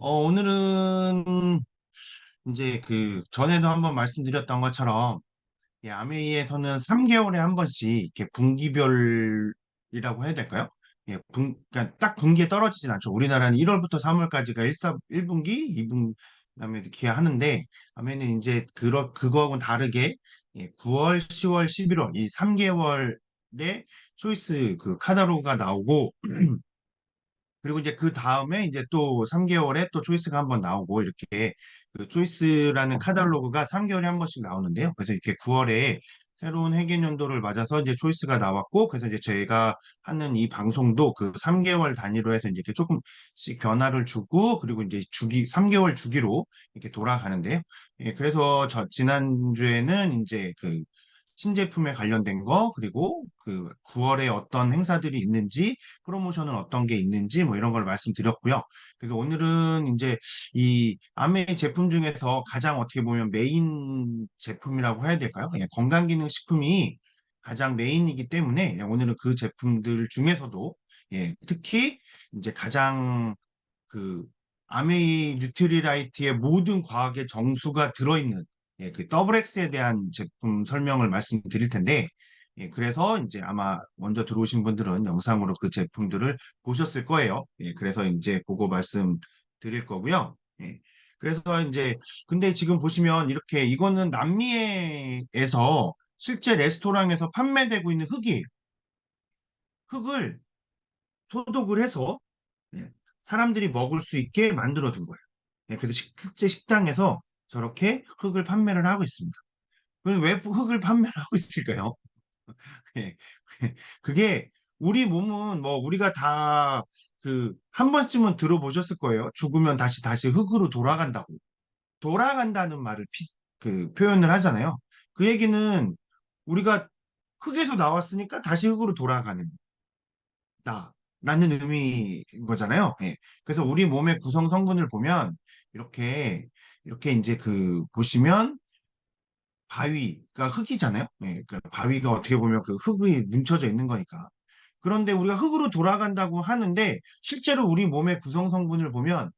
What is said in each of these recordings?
오늘은 이제 전에도 한번 말씀드렸던 것처럼 아메이에서는 3개월에 한 번씩 이렇게 분기별이라고 해야 될까요? 그러니까 딱 분기에 떨어지진 않죠. 우리나라는 1월부터 3월까지가 1분기, 2분, 그다음에 기하하는데 아메이는 이제 그거하고는 다르게 9월, 10월, 11월 이 3개월에 초이스 그 카탈로그가 나오고 그리고 이제 그 다음에 이제 또 3개월에 또 초이스가 한번 나오고 이렇게 그 초이스라는 카탈로그가 3개월에 한 번씩 나오는데요. 그래서 이렇게 9월에 새로운 회계연도를 맞아서 이제 초이스가 나왔고 그래서 이제 제가 하는 이 방송도 그 3개월 단위로 해서 이제 이렇게 조금씩 변화를 주고 그리고 이제 3개월 주기로 이렇게 돌아가는데요. 그래서 지난주에는 이제 그 신제품에 관련된 거 그리고 그 9월에 어떤 행사들이 있는지 프로모션은 어떤 게 있는지 뭐 이런 걸 말씀드렸고요. 그래서 오늘은 이제 이 아메 제품 중에서 가장 어떻게 보면 메인 제품이라고 해야 될까요? 건강기능식품이 가장 메인이기 때문에 오늘은 그 제품들 중에서도 특히 이제 가장 그 아메이 뉴트리라이트의 모든 과학의 정수가 들어있는 그 더블 X에 대한 제품 설명을 말씀드릴 텐데 그래서 이제 아마 먼저 들어오신 분들은 영상으로 그 제품들을 보셨을 거예요. 그래서 이제 보고 말씀드릴 거고요. 그래서 이제 근데 지금 보시면 이렇게 이거는 남미에서 실제 레스토랑에서 판매되고 있는 흙이에요. 흙을 소독을 해서 예, 사람들이 먹을 수 있게 만들어준 거예요. 그래서 실제 식당에서 저렇게 흙을 판매를 하고 있습니다. 그럼 왜 흙을 판매를 하고 있을까요? 예, 그게 우리 몸은 뭐 우리가 다 한 번쯤은 들어보셨을 거예요. 죽으면 다시 흙으로 돌아간다고. 돌아간다는 말을 표현을 하잖아요. 그 얘기는 우리가 흙에서 나왔으니까 다시 흙으로 돌아가는 라는 의미인 거잖아요. 그래서 우리 몸의 구성 성분을 보면 이렇게 이제 보시면 바위가 흙이잖아요. 바위가 어떻게 보면 그 흙이 뭉쳐져 있는 거니까. 그런데 우리가 흙으로 돌아간다고 하는데 실제로 우리 몸의 구성 성분을 보면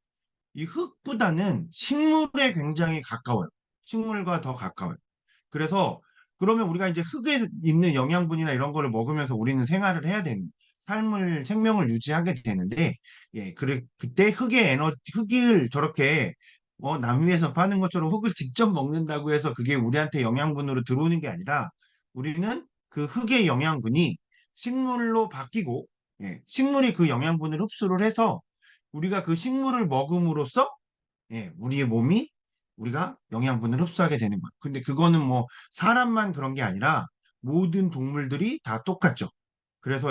이 흙보다는 식물에 굉장히 가까워요. 식물과 더 가까워요. 그래서 그러면 우리가 이제 흙에 있는 영양분이나 이런 거를 먹으면서 우리는 생활을 해야 되는 생명을 유지하게 되는데 그때 흙을 저렇게 남위에서 파는 것처럼 흙을 직접 먹는다고 해서 그게 우리한테 영양분으로 들어오는 게 아니라 우리는 그 흙의 영양분이 식물로 바뀌고 식물이 그 영양분을 흡수를 해서 우리가 그 식물을 먹음으로써 우리의 몸이 우리가 영양분을 흡수하게 되는 거예요. 근데 그거는 뭐 사람만 그런 게 아니라 모든 동물들이 다 똑같죠. 그래서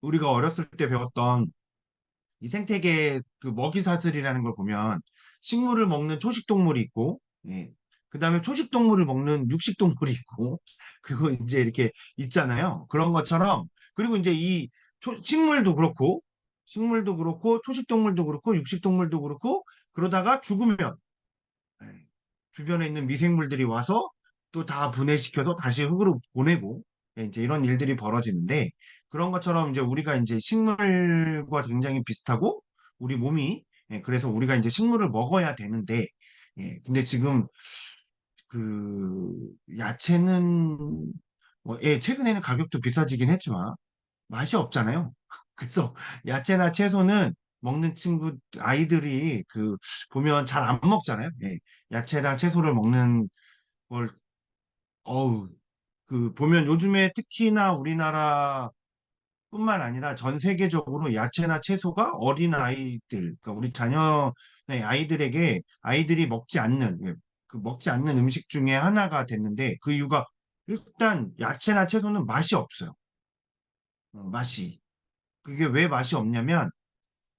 우리가 어렸을 때 배웠던 이 생태계 그 먹이사슬이라는 걸 보면 식물을 먹는 초식 동물이 있고, 그다음에 초식 동물을 먹는 육식 동물이 있고, 그리고 이제 이렇게 있잖아요. 그런 것처럼 그리고 이제 식물도 그렇고 초식 동물도 그렇고 육식 동물도 그렇고 그러다가 죽으면 예, 주변에 있는 미생물들이 와서 또 다 분해시켜서 다시 흙으로 보내고 이제 이런 일들이 벌어지는데 그런 것처럼 이제 우리가 이제 식물과 굉장히 비슷하고 우리 몸이 그래서 우리가 이제 식물을 먹어야 되는데 근데 지금 야채는 최근에는 가격도 비싸지긴 했지만 맛이 없잖아요. 그래서 야채나 채소는 먹는 아이들이 보면 잘 안 먹잖아요. 야채랑 채소를 먹는 걸, 어우, 보면 요즘에 특히나 우리나라뿐만 아니라 전 세계적으로 야채나 채소가 어린 아이들, 그러니까 우리 자녀의 아이들이 먹지 않는 음식 중에 하나가 됐는데 그 이유가 일단 야채나 채소는 맛이 없어요. 맛이. 그게 왜 맛이 없냐면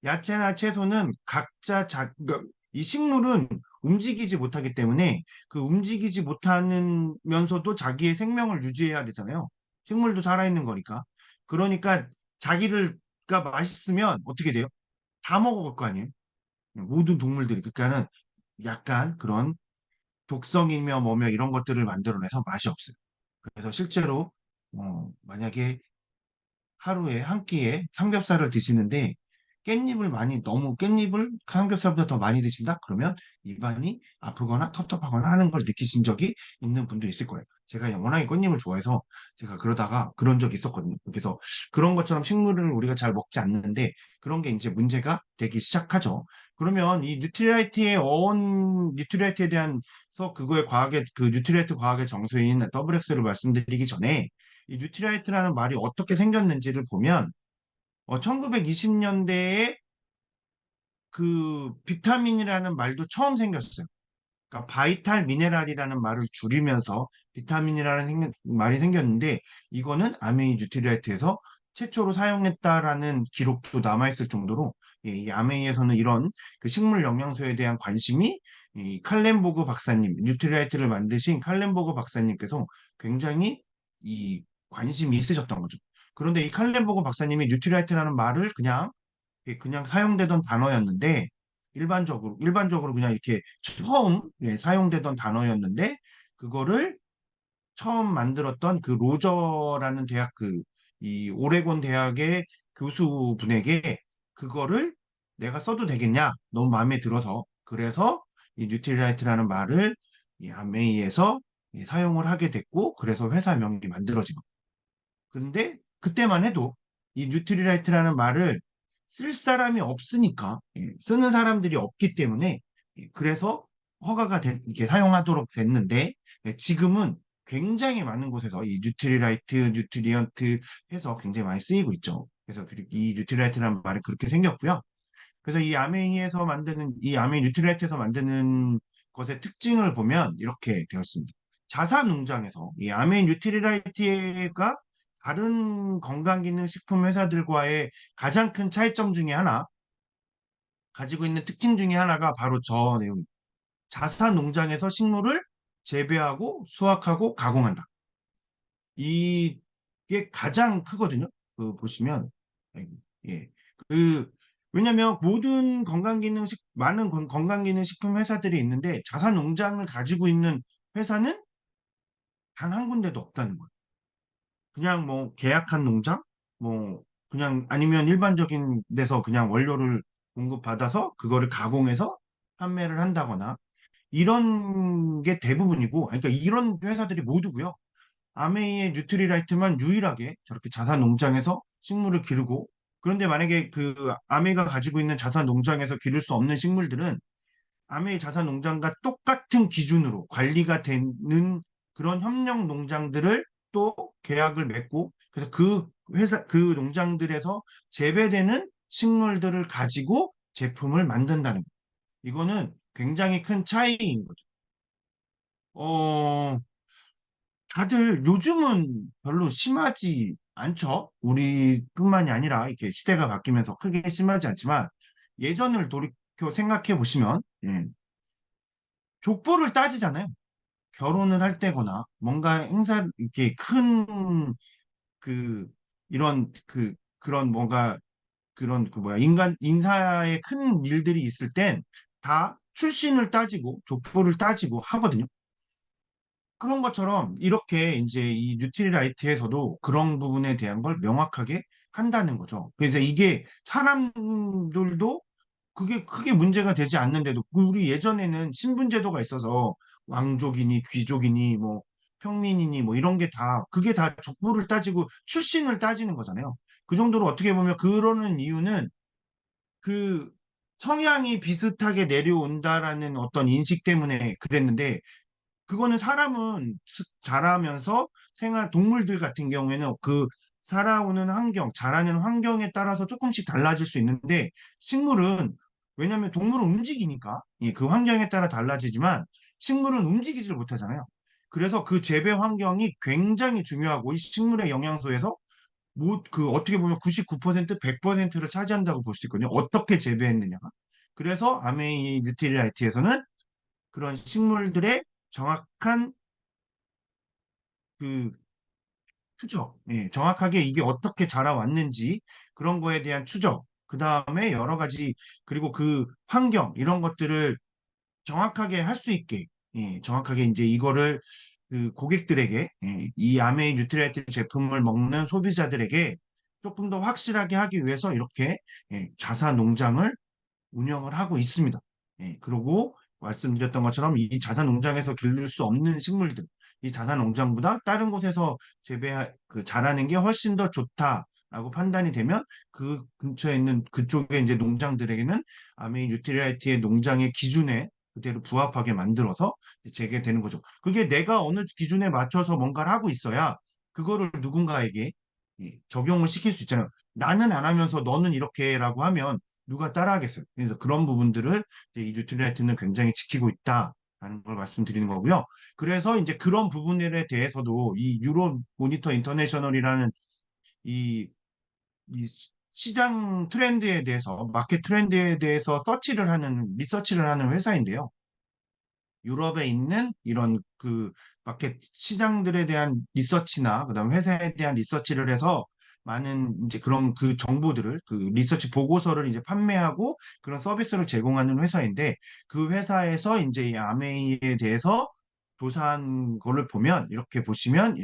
야채나 채소는 그러니까 이 식물은 움직이지 못하기 때문에 그 움직이지 못하면서도 자기의 생명을 유지해야 되잖아요. 식물도 살아있는 거니까. 그러니까 자기가 맛있으면 어떻게 돼요? 다 먹어볼 거 아니에요? 모든 동물들이. 그러니까는 약간 그런 독성이며 뭐며 이런 것들을 만들어내서 맛이 없어요. 그래서 실제로 만약에 하루에 한 끼에 삼겹살을 드시는데 깻잎을 많이 너무 깻잎을 삼겹살보다 더 많이 드신다? 그러면 입안이 아프거나 텁텁하거나 하는 걸 느끼신 적이 있는 분도 있을 거예요. 제가 워낙에 깻잎을 좋아해서 제가 그러다가 그런 적이 있었거든요. 그래서 그런 것처럼 식물을 우리가 잘 먹지 않는데 그런 게 이제 문제가 되기 시작하죠. 그러면 이 뉴트리라이트의 뉴트리라이트에 대한 그거의 과학의 그 뉴트리라이트 과학의 정수인 WX를 말씀드리기 전에 이 뉴트리라이트라는 말이 어떻게 생겼는지를 보면 1920년대에 그 비타민이라는 말도 처음 생겼어요. 그러니까 바이탈 미네랄이라는 말을 줄이면서 비타민이라는 말이 생겼는데 이거는 아메이 뉴트리라이트에서 최초로 사용했다라는 기록도 남아있을 정도로 이 아메이에서는 이런 그 식물 영양소에 대한 관심이 이 칼렌보그 박사님, 뉴트리라이트를 만드신 칼렌보그 박사님께서 굉장히 이 관심이 있으셨던 거죠. 그런데 이 칼렌보그 박사님이 뉴트리라이트라는 말을 그냥 사용되던 단어였는데 일반적으로 그냥 이렇게 처음 사용되던 단어였는데 그거를 처음 만들었던 그 로저라는 대학 이 오레곤 대학의 교수분에게 그거를 내가 써도 되겠냐? 너무 마음에 들어서 그래서 이 뉴트리라이트라는 말을 이 아메이에서 사용을 하게 됐고 그래서 회사명이 만들어진 거예요. 근데 그때만 해도 이 뉴트리라이트라는 말을 쓸 사람이 없으니까 쓰는 사람들이 없기 때문에 그래서 이렇게 사용하도록 됐는데 지금은 굉장히 많은 곳에서 이 뉴트리라이트, 뉴트리언트 해서 굉장히 많이 쓰이고 있죠. 그래서 이 뉴트리라이트라는 말이 그렇게 생겼고요. 그래서 이 아메이 뉴트리라이트에서 만드는 것의 특징을 보면 이렇게 되어 있습니다. 자사 농장에서 이 아메이 뉴트리라이트가 다른 건강기능식품 회사들과의 가장 큰 차이점 중에 하나, 가지고 있는 특징 중에 하나가 바로 저 내용입니다. 자사 농장에서 식물을 재배하고 수확하고 가공한다. 이게 가장 크거든요. 보시면, 예. 그, 왜냐면 많은 건강기능식품 회사들이 있는데 자사 농장을 가지고 있는 회사는 단 한 군데도 없다는 거예요. 그냥 뭐 계약한 농장, 뭐 그냥 아니면 일반적인 데서 그냥 원료를 공급받아서 그거를 가공해서 판매를 한다거나 이런 게 대부분이고, 그러니까 이런 회사들이 모두고요. 아메이의 뉴트리라이트만 유일하게 저렇게 자사 농장에서 식물을 기르고, 그런데 만약에 그 아메이가 가지고 있는 자사 농장에서 기를 수 없는 식물들은 아메이 자사 농장과 똑같은 기준으로 관리가 되는 그런 협력 농장들을 또 계약을 맺고, 그래서 그 농장들에서 재배되는 식물들을 가지고 제품을 만든다는 거. 이거는 굉장히 큰 차이인 거죠. 어, 다들 요즘은 별로 심하지 않죠. 우리뿐만이 아니라 이렇게 시대가 바뀌면서 크게 심하지 않지만 예전을 돌이켜 생각해 보시면 족보를 따지잖아요. 결혼을 할 때거나 뭔가 이렇게 큰 그 이런 그런 뭔가 그런 인사의 큰 일들이 있을 땐 다 출신을 따지고 족보를 따지고 하거든요. 그런 것처럼 이렇게 이제 이 뉴트리라이트에서도 그런 부분에 대한 걸 명확하게 한다는 거죠. 그래서 이게 사람들도 그게 크게 문제가 되지 않는데도 우리 예전에는 신분제도가 있어서 왕족이니 귀족이니 뭐 평민이니 뭐 이런 게 그게 다 족보를 따지고 출신을 따지는 거잖아요. 그 정도로 어떻게 보면 그러는 이유는 그 성향이 비슷하게 내려온다라는 어떤 인식 때문에 그랬는데 그거는 사람은 자라면서 동물들 같은 경우에는 그 살아오는 환경, 자라는 환경에 따라서 조금씩 달라질 수 있는데 식물은 왜냐하면 동물은 움직이니까 그 환경에 따라 달라지지만 식물은 움직이질 못하잖아요. 그래서 그 재배 환경이 굉장히 중요하고 이 식물의 영양소에서 어떻게 보면 99%, 100%를 차지한다고 볼 수 있거든요. 어떻게 재배했느냐가. 그래서 아메이 뉴트리라이트에서는 그런 식물들의 정확한 그 추적, 정확하게 이게 어떻게 자라왔는지 그런 거에 대한 추적, 그 다음에 여러 가지 그리고 그 환경 이런 것들을 정확하게 할 수 있게, 정확하게 이제 이거를 그 고객들에게 이 아메이 뉴트리라이트 제품을 먹는 소비자들에게 조금 더 확실하게 하기 위해서 이렇게 자사 농장을 운영을 하고 있습니다. 그리고 말씀드렸던 것처럼 이 자산 농장에서 기를 수 없는 식물들, 이 자산 농장보다 다른 곳에서 자라는 게 훨씬 더 좋다라고 판단이 되면 그 근처에 있는 그쪽에 이제 농장들에게는 아메이 뉴트리라이트의 농장의 기준에 그대로 부합하게 만들어서 재개되는 거죠. 그게 내가 어느 기준에 맞춰서 뭔가를 하고 있어야 그거를 누군가에게 적용을 시킬 수 있잖아요. 나는 안 하면서 너는 이렇게라고 하면 누가 따라하겠어요. 그래서 그런 부분들을 이제 이 뉴트리라이트는 굉장히 지키고 있다라는 걸 말씀드리는 거고요. 그래서 이제 그런 부분들에 대해서도 이 유로 모니터 인터내셔널이라는 이, 이 시장 트렌드에 대해서 마켓 트렌드에 대해서 리서치를 하는 회사인데요. 유럽에 있는 이런 그 마켓 시장들에 대한 리서치나 그다음 회사에 대한 리서치를 해서 많은 이제 그런 그 정보들을 그 리서치 보고서를 이제 판매하고 그런 서비스를 제공하는 회사인데 그 회사에서 이제 이 아메이에 대해서 조사한 거를 보면 이렇게 보시면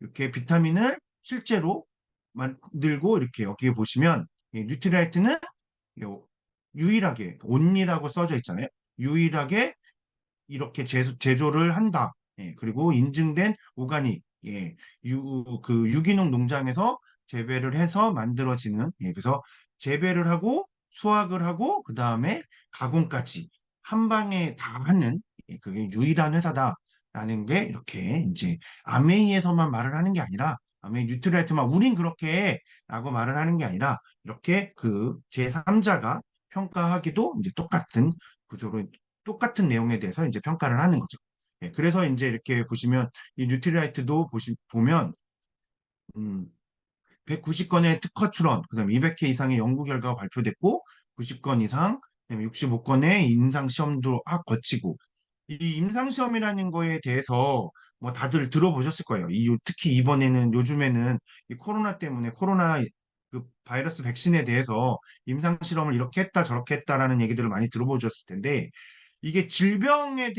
이렇게 비타민을 실제로 만들고 이렇게 여기에 보시면 뉴트리라이트는 유일하게 온리라고 써져 있잖아요. 유일하게 이렇게 제조를 한다. 그리고 인증된 오가닉, 그 유기농 농장에서 재배를 해서 만들어지는, 그래서 재배를 하고 수확을 하고 그 다음에 가공까지 한 방에 다 하는 그게 유일한 회사다라는 게 이렇게 이제 아메이에서만 말을 하는 게 아니라 아메이 뉴트리라이트만 우린 그렇게 라고 말을 하는 게 아니라 이렇게 그 제3자가 평가하기도 이제 똑같은 구조로 똑같은 내용에 대해서 이제 평가를 하는 거죠. 그래서 이제 이렇게 보시면 이 뉴트리라이트도 보면 190건의 특허 출원, 그다음에 200회 이상의 연구 결과가 발표됐고 90건 이상, 그다음에 65건의 임상 시험도 거치고 이 임상 시험이라는 거에 대해서 뭐 다들 들어보셨을 거예요. 특히 이번에는 요즘에는 이 코로나 때문에 코로나 그 바이러스 백신에 대해서 임상 실험을 이렇게 했다 저렇게 했다라는 얘기들을 많이 들어보셨을 텐데 이게 질병을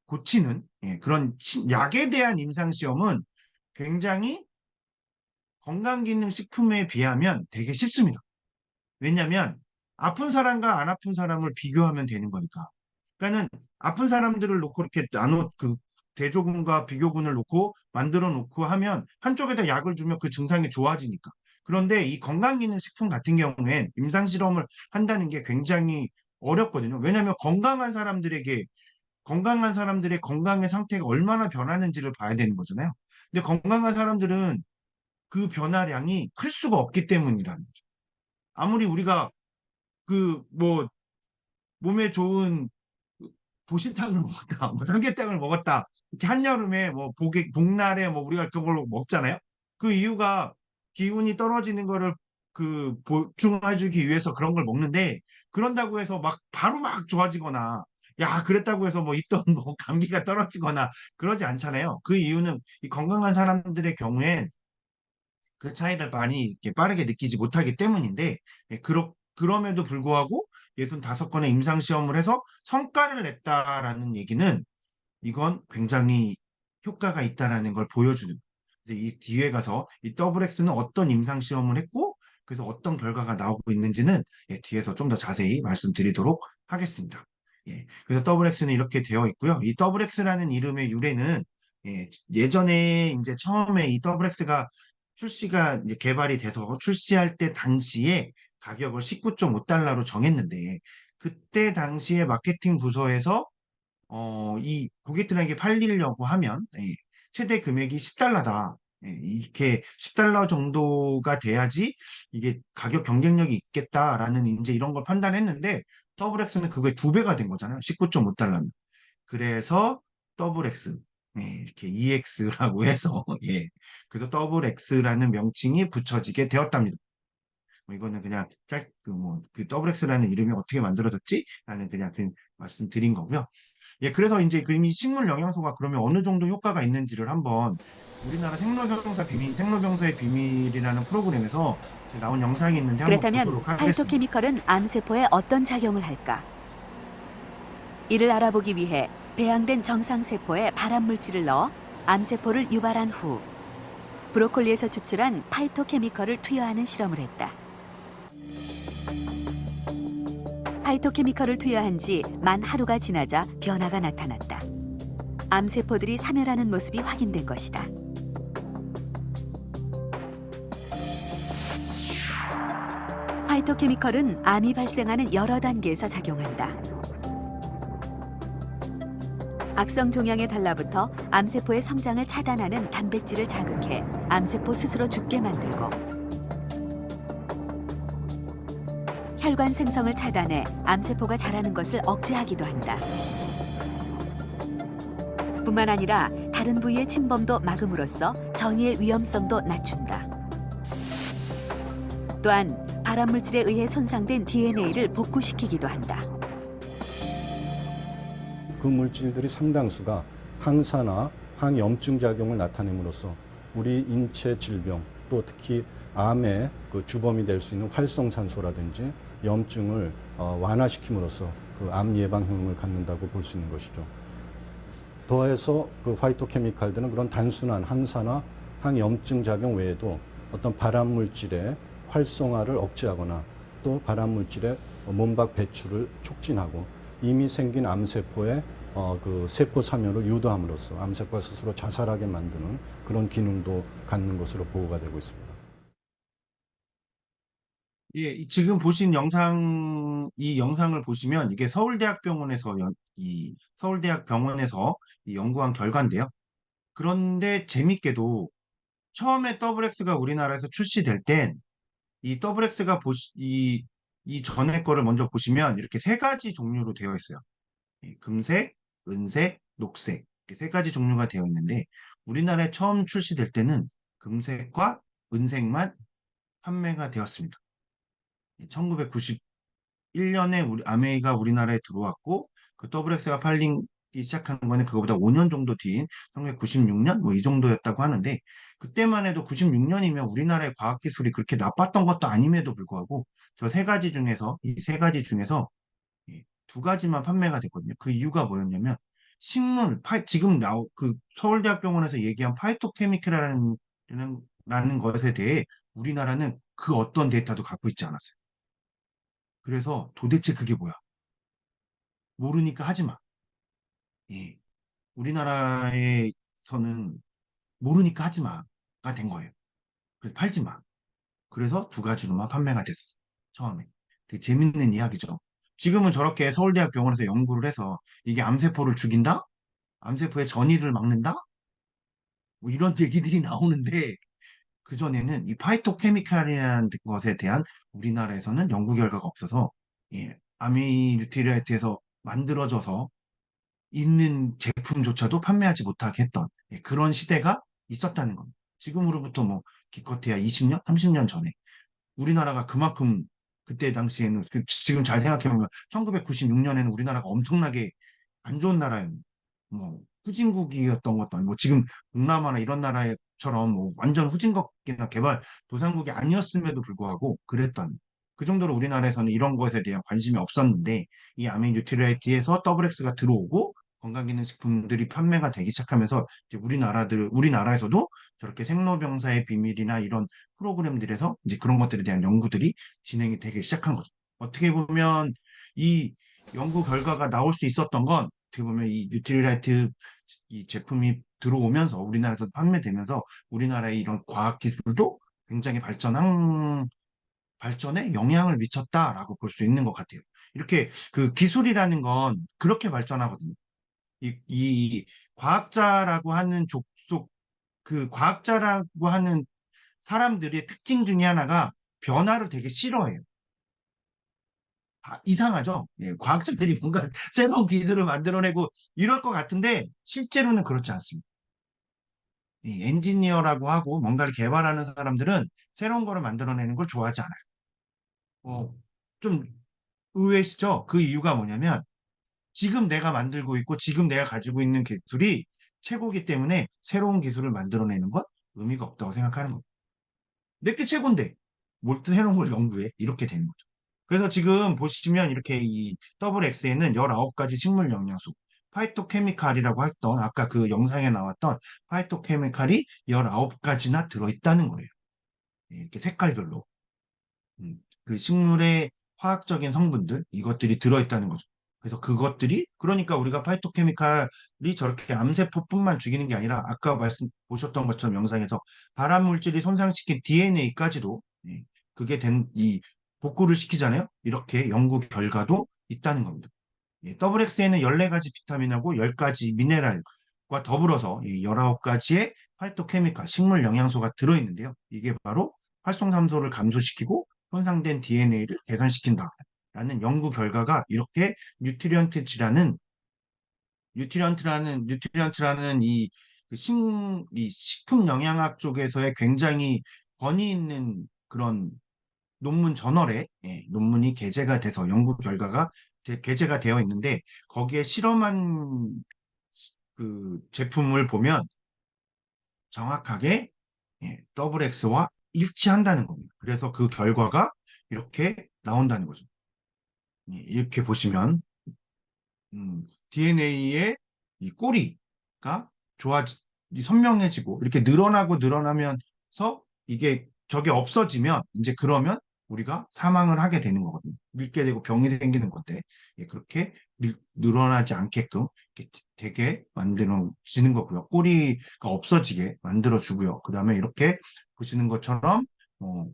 고치는 그런 약에 대한 임상 시험은 굉장히 건강기능식품에 비하면 되게 쉽습니다. 왜냐하면 아픈 사람과 안 아픈 사람을 비교하면 되는 거니까. 그러니까는 아픈 사람들을 놓고 이렇게 대조군과 비교군을 놓고 만들어 놓고 하면 한쪽에다 약을 주면 그 증상이 좋아지니까. 그런데 이 건강기능식품 같은 경우엔 임상실험을 한다는 게 굉장히 어렵거든요. 왜냐하면 건강한 사람들의 건강의 상태가 얼마나 변하는지를 봐야 되는 거잖아요. 근데 건강한 사람들은 그 변화량이 클 수가 없기 때문이라는 거죠. 아무리 우리가 뭐 몸에 좋은 보신탕을 먹었다, 뭐 삼계탕을 먹었다, 이렇게 한여름에 뭐 복날에 뭐 우리가 그걸 먹잖아요. 그 이유가 기운이 떨어지는 거를 보충해주기 위해서 그런 걸 먹는데 그런다고 해서 막 바로 막 좋아지거나 야 그랬다고 해서 뭐 있던 뭐 감기가 떨어지거나 그러지 않잖아요. 그 이유는 이 건강한 사람들의 경우엔 그 차이를 많이 이렇게 빠르게 느끼지 못하기 때문인데, 그럼에도 불구하고 65건의 임상시험을 해서 성과를 냈다라는 얘기는 이건 굉장히 효과가 있다라는 걸 보여주는. 이제 이 뒤에 가서 이 더블X는 어떤 임상시험을 했고, 그래서 어떤 결과가 나오고 있는지는 뒤에서 좀 더 자세히 말씀드리도록 하겠습니다. 그래서 더블X는 이렇게 되어 있고요. 이 더블X라는 이름의 유래는 예전에 이제 처음에 이 더블X가 출시가 이제 개발이 돼서 출시할 때 당시에 가격을 19.5달러로 정했는데 그때 당시에 마케팅 부서에서 이 고객들에게 팔리려고 하면 최대 금액이 10달러다. 이렇게 10달러 정도가 돼야지 이게 가격 경쟁력이 있겠다라는 이제 이런 걸 판단했는데 더블X는 그거의 두 배가 된 거잖아요. 19.5달러면. 그래서 더블 X, 이렇게 EX라고 해서, 그래서 더블 X라는 명칭이 붙여지게 되었답니다. 뭐 이거는 그냥 그 더블 X라는 이름이 어떻게 만들어졌지? 라는 그냥 그 말씀드린 거고요. 그래서 이제 이미 식물 영양소가 그러면 어느 정도 효과가 있는지를 한번 우리나라 생로병사의 비밀이라는 프로그램에서 나온 영상이 있는데 한번 그렇다면 보도록 하겠습니다. 파이토케미컬은 암세포에 어떤 작용을 할까? 이를 알아보기 위해 배양된 정상세포에 발암물질을 넣어 암세포를 유발한 후 브로콜리에서 추출한 파이토케미컬을 투여하는 실험을 했다. 파이토케미컬을 투여한 지 만 하루가 지나자 변화가 나타났다. 암세포들이 사멸하는 모습이 확인된 것이다. 파이토케미컬은 암이 발생하는 여러 단계에서 작용한다. 악성 종양에 달라붙어 암세포의 성장을 차단하는 단백질을 자극해 암세포 스스로 죽게 만들고, 혈관 생성을 차단해 암세포가 자라는 것을 억제하기도 한다. 뿐만 아니라 다른 부위의 침범도 막음으로써 전이의 위험성도 낮춘다. 또한 발암물질에 의해 손상된 DNA를 복구시키기도 한다. 그 물질들이 상당수가 항산화, 항염증 작용을 나타냄으로써 우리 인체 질병, 또 특히 암의 그 주범이 될 수 있는 활성산소라든지 염증을 완화시킴으로써 그 암 예방 효능을 갖는다고 볼 수 있는 것이죠. 더해서 그 파이토케미칼들은 그런 단순한 항산화, 항염증 작용 외에도 어떤 발암물질의 활성화를 억제하거나 또 발암물질의 몸박 배출을 촉진하고 이미 생긴 암세포의 그 세포 사멸을 유도함으로써 암세포가 스스로 자살하게 만드는 그런 기능도 갖는 것으로 보고가 되고 있습니다. 예, 지금 보신 이 영상을 보시면 이게 서울대학병원에서 이 연구한 결과인데요. 그런데 재밌게도 처음에 더블엑스가 우리나라에서 출시될 땐 이 더블엑스가 이 전에 거를 먼저 보시면 이렇게 세 가지 종류로 되어 있어요. 금색, 은색, 녹색 이렇게 세 가지 종류가 되어 있는데 우리나라에 처음 출시될 때는 금색과 은색만 판매가 되었습니다. 1991년에 아메이가 우리나라에 들어왔고 그 더블엑스가 팔리기 시작한 거는 그거보다 5년 정도 뒤인 1996년 뭐 이 정도였다고 하는데 그때만 해도 96년이면 우리나라의 과학기술이 그렇게 나빴던 것도 아님에도 불구하고 저 세 가지 중에서 이 세 가지 중에서 두 가지만 판매가 됐거든요. 그 이유가 뭐였냐면 지금 그 서울대학병원에서 얘기한 파이토케미컬이라는 것에 대해 우리나라는 그 어떤 데이터도 갖고 있지 않았어요. 그래서 도대체 그게 뭐야? 모르니까 하지 마. 예. 우리나라에서는 모르니까 하지 마가 된 거예요. 그래서 팔지 마. 그래서 두 가지로만 판매가 됐었어요. 처음에. 되게 재밌는 이야기죠. 지금은 저렇게 서울대학 병원에서 연구를 해서 이게 암세포를 죽인다? 암세포의 전이를 막는다? 뭐 이런 얘기들이 나오는데 그전에는 이 파이토케미칼이라는 것에 대한 우리나라에서는 연구 결과가 없어서 아미 뉴트리아이트에서 만들어져서 있는 제품조차도 판매하지 못하게 했던 그런 시대가 있었다는 겁니다. 지금으로부터 뭐 기껏해야 20년, 30년 전에 우리나라가 그만큼 그때 당시에는 지금 잘 생각해보면 1996년에는 우리나라가 엄청나게 안 좋은 나라였는데 뭐 후진국이었던 것도 아니고 뭐 지금 동남아나 이런 나라처럼 뭐 완전 후진국이나 개발 도상국이 아니었음에도 불구하고 그랬던 그 정도로 우리나라에서는 이런 것에 대한 관심이 없었는데 이 아메 뉴트리아이트에서 더블엑스가 들어오고 건강기능식품들이 판매가 되기 시작하면서 이제 우리나라에서도 저렇게 생로병사의 비밀이나 이런 프로그램들에서 이제 그런 것들에 대한 연구들이 진행이 되기 시작한 거죠. 어떻게 보면 이 연구 결과가 나올 수 있었던 건 어떻게 보면 이 뉴트리라이트 이 제품이 들어오면서 우리나라에서 판매되면서 우리나라의 이런 과학 기술도 굉장히 발전에 영향을 미쳤다라고 볼 수 있는 것 같아요. 이렇게 그 기술이라는 건 그렇게 발전하거든요. 이 과학자라고 하는 그 과학자라고 하는 사람들의 특징 중에 하나가 변화를 되게 싫어해요. 이상하죠? 과학자들이 뭔가 새로운 기술을 만들어내고 이럴 것 같은데 실제로는 그렇지 않습니다. 엔지니어라고 하고 뭔가를 개발하는 사람들은 새로운 거를 만들어내는 걸 좋아하지 않아요. 좀 의외시죠? 그 이유가 뭐냐면 지금 내가 만들고 있고 지금 내가 가지고 있는 기술이 최고기 때문에 새로운 기술을 만들어내는 건 의미가 없다고 생각하는 거예요. 내게 최고인데 뭘 또 새로운 걸 연구해? 이렇게 되는 거죠. 그래서 지금 보시면 이렇게 이 더블 X에는 19가지 식물 영양소, 파이토케미칼이라고 했던 아까 그 영상에 나왔던 파이토케미칼이 19가지나 들어있다는 거예요. 예, 이렇게 색깔별로. 그 식물의 화학적인 성분들, 이것들이 들어있다는 거죠. 그래서 그것들이, 그러니까 우리가 파이토케미칼이 저렇게 암세포뿐만 죽이는 게 아니라, 아까 말씀 보셨던 것처럼 영상에서 발암 물질이 손상시킨 DNA까지도, 그게 복구를 시키잖아요. 이렇게 연구 결과도 있다는 겁니다. 더블 X에는 14가지 비타민하고 10가지 미네랄과 더불어서 이 19가지의 파이토케미칼, 식물 영양소가 들어있는데요. 이게 바로 활성산소를 감소시키고 손상된 DNA를 개선시킨다라는 연구 결과가 이렇게 뉴트리언트라는 이 식품 영양학 쪽에서의 굉장히 권위 있는 그런 논문 저널에 논문이 게재가 돼서 연구 결과가 게재가 되어 있는데 거기에 실험한 그 제품을 보면 정확하게 더블 X와 일치한다는 겁니다. 그래서 그 결과가 이렇게 나온다는 거죠. 이렇게 보시면 DNA의 이 꼬리가 선명해지고 이렇게 늘어나고 늘어나면서 이게 저게 없어지면 이제 그러면 우리가 사망을 하게 되는 거거든요. 밀게 되고 병이 생기는 건데 그렇게 늘어나지 않게끔 이렇게 되게 만들어지는 거고요. 꼬리가 없어지게 만들어주고요. 그 다음에 이렇게 보시는 것처럼 어,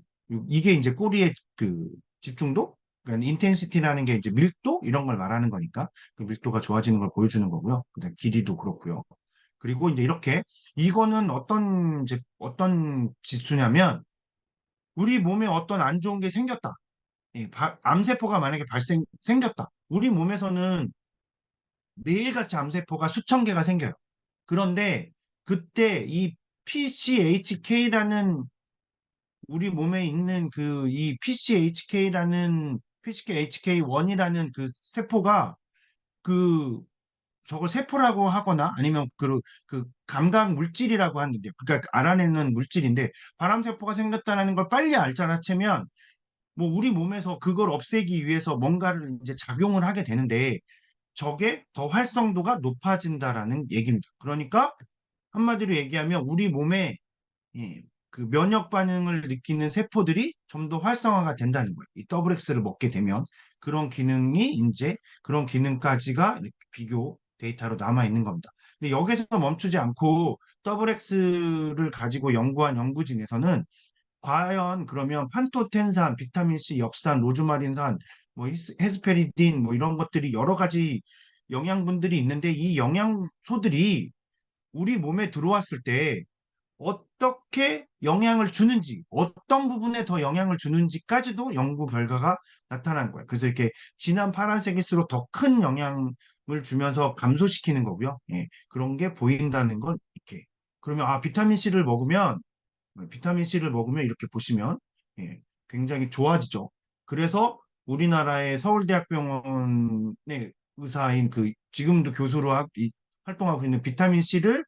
이게 이제 꼬리의 그 집중도, 그러니까 인텐시티라는 게 이제 밀도 이런 걸 말하는 거니까 그 밀도가 좋아지는 걸 보여주는 거고요. 그다음 길이도 그렇고요. 그리고 이제 이렇게 이거는 어떤 지수냐면 우리 몸에 어떤 안 좋은 게 생겼다. 암세포가 만약에 생겼다. 우리 몸에서는 매일같이 암세포가 수천 개가 생겨요. 그런데 그때 이 PCHK라는 우리 몸에 있는 이 PCHK1이라는 그 세포가 그 저걸 세포라고 하거나 아니면 그 감각 물질이라고 하는데 그러니까 알아내는 물질인데 발암세포가 생겼다는 걸 빨리 알아채면 뭐 우리 몸에서 그걸 없애기 위해서 뭔가를 이제 작용을 하게 되는데 저게 더 활성도가 높아진다라는 얘기입니다. 그러니까 한마디로 얘기하면 우리 몸에 그 면역 반응을 느끼는 세포들이 좀 더 활성화가 된다는 거예요. 이 더블 X를 먹게 되면 그런 기능까지가 이렇게 비교 데이터로 남아 있는 겁니다. 근데 여기서 멈추지 않고 더블 X를 가지고 연구한 연구진에서는 과연 그러면 판토텐산, 비타민 C, 엽산, 로즈마린산, 뭐 헤스페리딘 뭐 이런 것들이 여러 가지 영양분들이 있는데 이 영양소들이 우리 몸에 들어왔을 때 어떻게 영향을 주는지, 어떤 부분에 더 영향을 주는지까지도 연구 결과가 나타난 거예요. 그래서 이렇게 진한 파란색일수록 더 큰 영향을 주면서 감소시키는 거고요. 그런 게 보인다는 건 이렇게. 그러면 비타민 C를 먹으면 이렇게 보시면 예, 굉장히 좋아지죠. 그래서 우리나라의 서울대학병원의 의사인 지금도 교수로 활동하고 있는 비타민 C를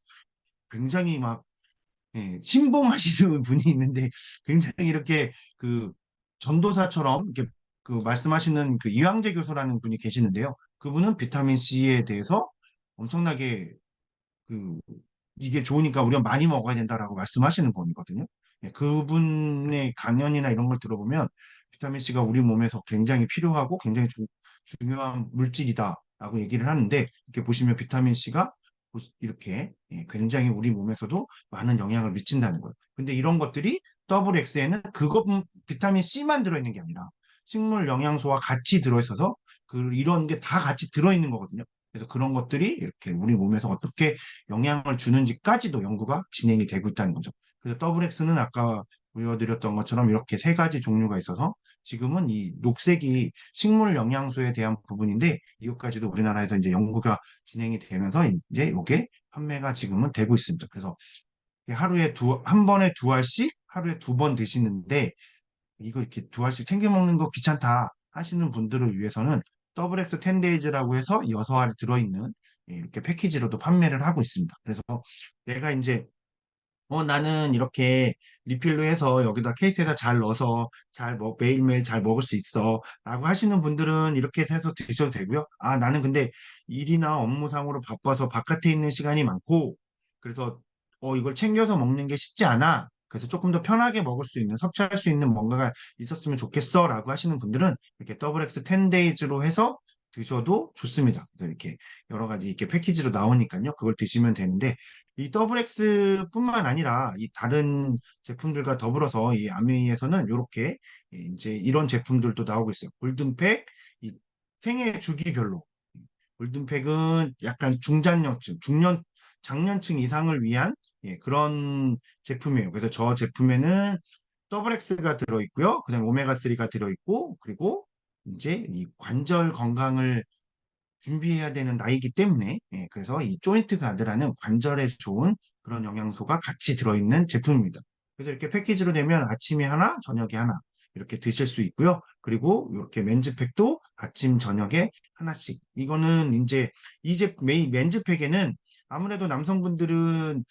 굉장히 막 신봉하시는 분이 있는데 굉장히 이렇게 그 전도사처럼 이렇게 그 말씀하시는 그 이황재 교수라는 분이 계시는데요. 그분은 비타민 C에 대해서 엄청나게 그 이게 좋으니까 우리가 많이 먹어야 된다라고 말씀하시는 분이거든요. 그분의 강연이나 이런 걸 들어보면 비타민 C가 우리 몸에서 굉장히 필요하고 굉장히 중요한 물질이다라고 얘기를 하는데 이렇게 보시면 비타민 C가 이렇게 굉장히 우리 몸에서도 많은 영향을 미친다는 거예요. 근데 이런 것들이 더블 X에는 비타민 C만 들어있는 게 아니라 식물 영양소와 같이 들어있어서 이런 게 다 같이 들어있는 거거든요. 그래서 그런 것들이 이렇게 우리 몸에서 어떻게 영향을 주는지까지도 연구가 진행이 되고 있다는 거죠. 그래서 더블 X는 아까 보여드렸던 것처럼 이렇게 세 가지 종류가 있어서 지금은 이 녹색이 식물 영양소에 대한 부분인데 이것까지도 우리나라에서 이제 연구가 진행이 되면서 이제 이게 판매가 지금은 되고 있습니다. 그래서 한 번에 2알씩 하루에 2번 드시는데 이거 이렇게 2알씩 챙겨 먹는 거 귀찮다 하시는 분들을 위해서는 더블 X 10데이즈라고 해서 6알 들어있는 이렇게 패키지로도 판매를 하고 있습니다. 그래서 내가 이제 나는 이렇게 리필로 해서 여기다 케이스에다 잘 넣어서 매일매일 잘 먹을 수 있어. 라고 하시는 분들은 이렇게 해서 드셔도 되고요. 아, 나는 근데 일이나 업무상으로 바빠서 바깥에 있는 시간이 많고, 그래서 이걸 챙겨서 먹는 게 쉽지 않아. 그래서 조금 더 편하게 먹을 수 있는, 섭취할 수 있는 뭔가가 있었으면 좋겠어. 라고 하시는 분들은 이렇게 더블 X 10days로 해서 드셔도 좋습니다. 그래서 이렇게 여러 가지 이렇게 패키지로 나오니까요. 그걸 드시면 되는데, 이 더블 X뿐만 아니라 이 다른 제품들과 더불어서 이 아메이에서는 이렇게 이제 이런 제품들도 나오고 있어요. 골든팩, 이 생애 주기별로. 골든팩은 약간 중장년층, 장년층 이상을 위한 그런 제품이에요. 그래서 저 제품에는 더블 X가 들어있고요. 그다음에 오메가3가 들어있고, 그리고 이제 이 관절 건강을 준비해야 되는 나이기 때문에 그래서 이 조인트 가드라는 관절에 좋은 그런 영양소가 같이 들어있는 제품입니다. 그래서 이렇게 패키지로 되면 아침에 하나, 저녁에 하나 이렇게 드실 수 있고요. 그리고 이렇게 맨즈팩도 아침, 저녁에 하나씩. 이거는 이제 이제 맨즈팩에는 아무래도 남성분들은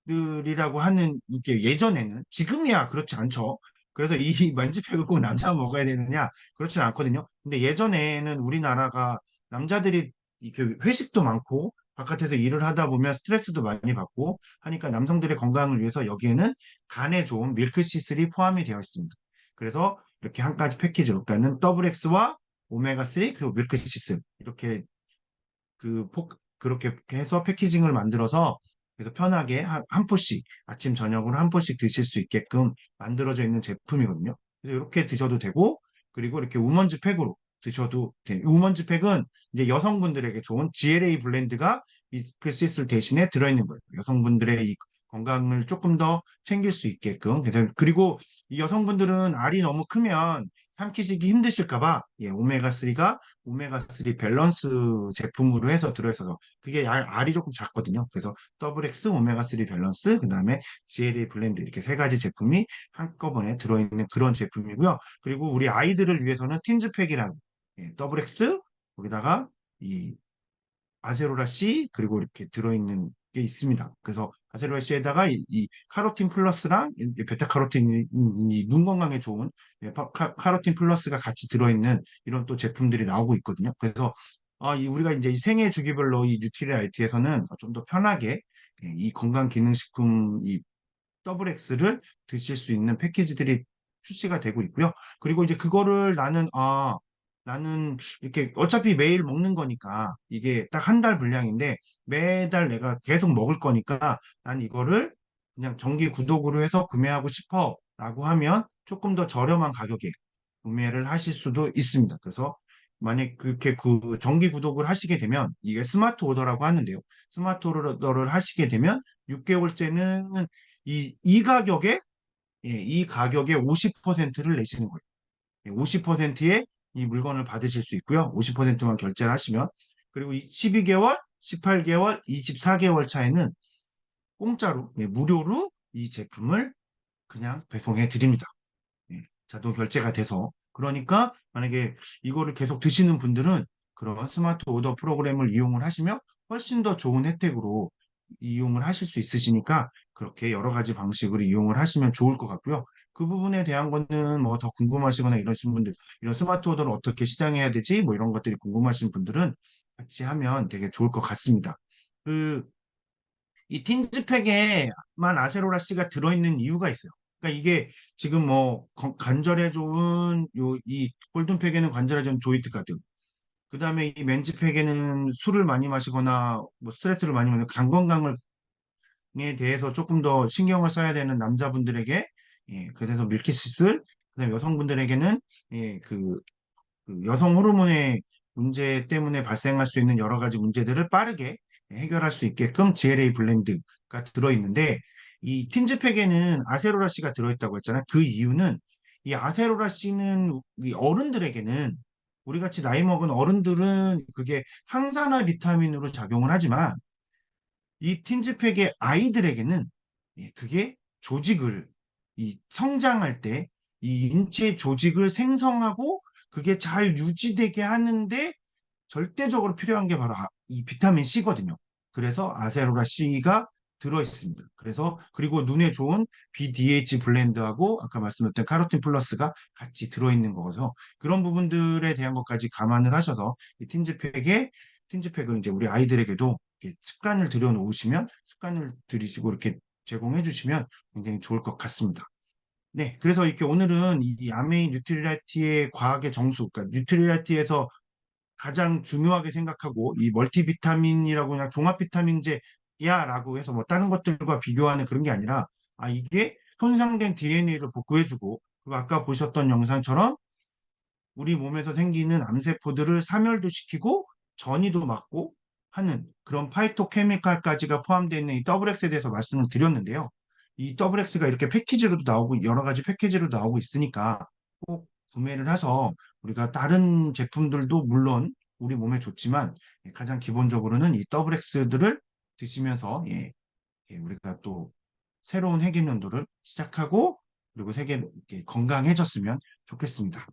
들이라고 하는 게 예전에는 지금이야 그렇지 않죠. 그래서 이 맨즈팩을 꼭 남자가 먹어야 되느냐 그렇지는 않거든요. 근데 예전에는 우리나라가 남자들이 이렇게 회식도 많고 바깥에서 일을 하다 보면 스트레스도 많이 받고 하니까 남성들의 건강을 위해서 여기에는 간에 좋은 밀크시슬이 포함이 되어 있습니다. 그래서 이렇게 한 가지 패키지로 그러니까는 더블 X와 오메가3 그리고 밀크시슬 이렇게 그렇게 해서 패키징을 만들어서 그래서 편하게 한 포씩 아침 저녁으로 한 포씩 드실 수 있게끔 만들어져 있는 제품이거든요. 그래서 이렇게 드셔도 되고 그리고 이렇게 우먼즈 팩으로 드셔도 돼요. 우먼즈 팩은 이제 여성분들에게 좋은 GLA 블렌드가 미스크시슬 대신에 들어있는 거예요. 여성분들의 이 건강을 조금 더 챙길 수 있게끔. 그리고 이 여성분들은 알이 너무 크면 삼키시기 힘드실까 봐 오메가3가 오메가3 밸런스 제품으로 해서 들어있어서 그게 알이 조금 작거든요. 그래서 더블 X 오메가3 밸런스 그다음에 GLA 블렌드 이렇게 세 가지 제품이 한꺼번에 들어있는 그런 제품이고요. 그리고 우리 아이들을 위해서는 틴즈팩이라는 더블 X 거기다가 이 아세로라 C 그리고 이렇게 들어있는 게 있습니다. 그래서 아세로라 C에다가 이 카로틴 플러스랑 이 베타카로틴이 눈 건강에 좋은 카로틴 플러스가 같이 들어있는 이런 또 제품들이 나오고 있거든요. 그래서 우리가 이제 이 생애 주기별로 이 뉴트리아이티에서는 좀 더 편하게 이 건강기능식품 이 더블 X를 드실 수 있는 패키지들이 출시가 되고 있고요. 그리고 이제 그거를 나는 이렇게 어차피 매일 먹는 거니까 이게 딱 한 달 분량인데 매달 내가 계속 먹을 거니까 난 이거를 그냥 정기 구독으로 해서 구매하고 싶어라고 하면 조금 더 저렴한 가격에 구매를 하실 수도 있습니다. 그래서 만약 그렇게 정기 구독을 하시게 되면 이게 스마트 오더라고 하는데요. 스마트 오더를 하시게 되면 6개월째는 이 가격에 이 가격에 50%를 내시는 거예요. 50%의 이 물건을 받으실 수 있고요. 50%만 결제를 하시면 그리고 이 12개월, 18개월, 24개월 차에는 공짜로 무료로 이 제품을 그냥 배송해 드립니다. 자동 결제가 돼서 그러니까 만약에 이거를 계속 드시는 분들은 그런 스마트 오더 프로그램을 이용을 하시면 훨씬 더 좋은 혜택으로 이용을 하실 수 있으시니까 그렇게 여러 가지 방식으로 이용을 하시면 좋을 것 같고요. 그 부분에 대한 거는 뭐 더 궁금하시거나 이러신 분들, 이런 스마트 오더를 어떻게 시장해야 되지? 뭐 이런 것들이 궁금하신 분들은 같이 하면 되게 좋을 것 같습니다. 그 이 틴즈팩에만 아세로라 씨가 들어있는 이유가 있어요. 그러니까 이게 지금 뭐 관절에 좋은 이 골든팩에는 관절에 좋은 조이트 가드, 그다음에 이 맨즈팩에는 술을 많이 마시거나 뭐 스트레스를 많이 받는 간 건강에 대해서 조금 더 신경을 써야 되는 남자분들에게 그래서 밀키시슬, 그다음에 여성분들에게는 여성 호르몬의 문제 때문에 발생할 수 있는 여러 가지 문제들을 빠르게 해결할 수 있게끔 GLA 블렌드가 들어있는데 이 틴즈팩에는 아세로라 씨가 들어있다고 했잖아요. 그 이유는 이 아세로라 씨는 우리 어른들에게는 우리 같이 나이 먹은 어른들은 그게 항산화 비타민으로 작용을 하지만 이 틴즈팩의 아이들에게는 그게 조직을 성장할 때 이 인체 조직을 생성하고 그게 잘 유지되게 하는데 절대적으로 필요한 게 바로 이 비타민 C거든요. 그래서 아세로라 C가 들어 있습니다. 그래서 그리고 눈에 좋은 BDH 블렌드하고 아까 말씀드렸던 카로틴 플러스가 같이 들어 있는 거라서 그런 부분들에 대한 것까지 감안을 하셔서 이 틴즈팩을 이제 우리 아이들에게도 이렇게 습관을 들여놓으시면 습관을 들이시고 이렇게 제공해 주시면 굉장히 좋을 것 같습니다. 네, 그래서 이렇게 오늘은 이 아메이 뉴트리라이트의 과학의 정수, 그러니까 뉴트리라이트에서 가장 중요하게 생각하고 이 멀티비타민이라고 그냥 종합 비타민제야라고 해서 뭐 다른 것들과 비교하는 그런 게 아니라 아 이게 손상된 DNA를 복구해주고 그리고 아까 보셨던 영상처럼 우리 몸에서 생기는 암세포들을 사멸도 시키고 전이도 막고 하는 그런 파이토케미칼까지가 포함되어 있는 이 더블 X에 대해서 말씀을 드렸는데요. 이 더블 X가 이렇게 패키지로도 나오고 여러 가지 패키지로 나오고 있으니까 꼭 구매를 해서 우리가 다른 제품들도 물론 우리 몸에 좋지만 가장 기본적으로는 이 더블 X들을 드시면서 우리가 또 새로운 해계년도를 시작하고 그리고 세계 이렇게 건강해졌으면 좋겠습니다.